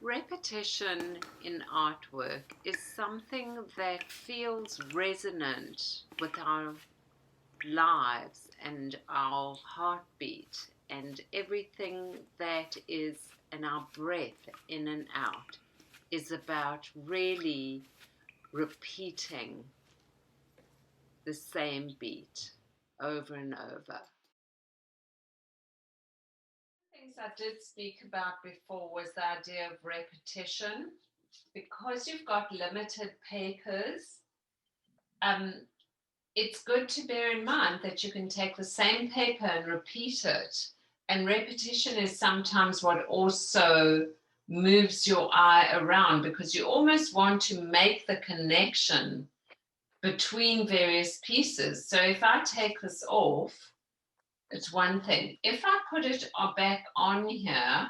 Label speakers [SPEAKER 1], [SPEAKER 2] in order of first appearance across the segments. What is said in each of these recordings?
[SPEAKER 1] Repetition in artwork is something that feels resonant with our lives and our heartbeat and everything that is, and our breath in and out is about really repeating the same beat over and over. Things I did speak about before was the idea of repetition. Because you've got limited papers, it's good to bear in mind that you can take the same paper and repeat it. And repetition is sometimes what also moves your eye around, because you almost want to make the connection between various pieces. So if I take this off, it's one thing. If I put it back on here,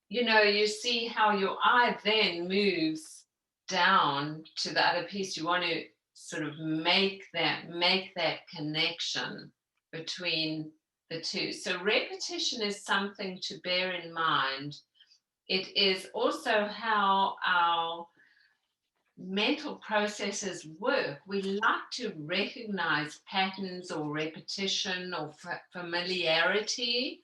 [SPEAKER 1] you see how your eye then moves down to the other piece. You want to sort of make that connection between the two. So repetition is something to bear in mind. It is also how our mental processes work. We like to recognize patterns or repetition or familiarity.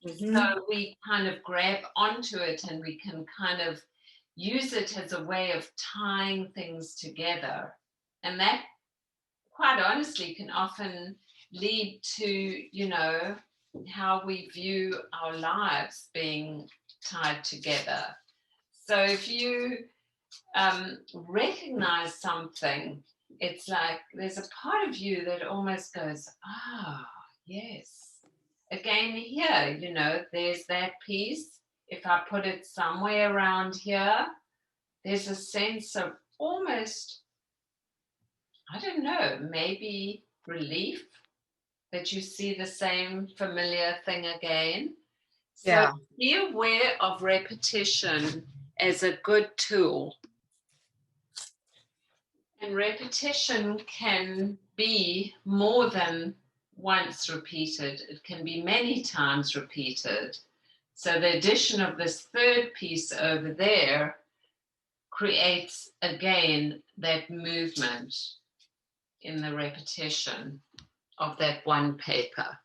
[SPEAKER 1] Mm-hmm. So we kind of grab onto it and we can kind of use it as a way of tying things together. And that, quite honestly, can often lead to, how we view our lives being tied together. So if you recognize something, it's like there's a part of you that almost goes, yes. Again, here, there's that piece. If I put it somewhere around here, there's a sense of almost, I don't know, maybe relief that you see the same familiar thing again. So be aware of repetition as a good tool. And repetition can be more than once repeated. It can be many times repeated. So the addition of this third piece over there creates, again, that movement in the repetition of that one paper.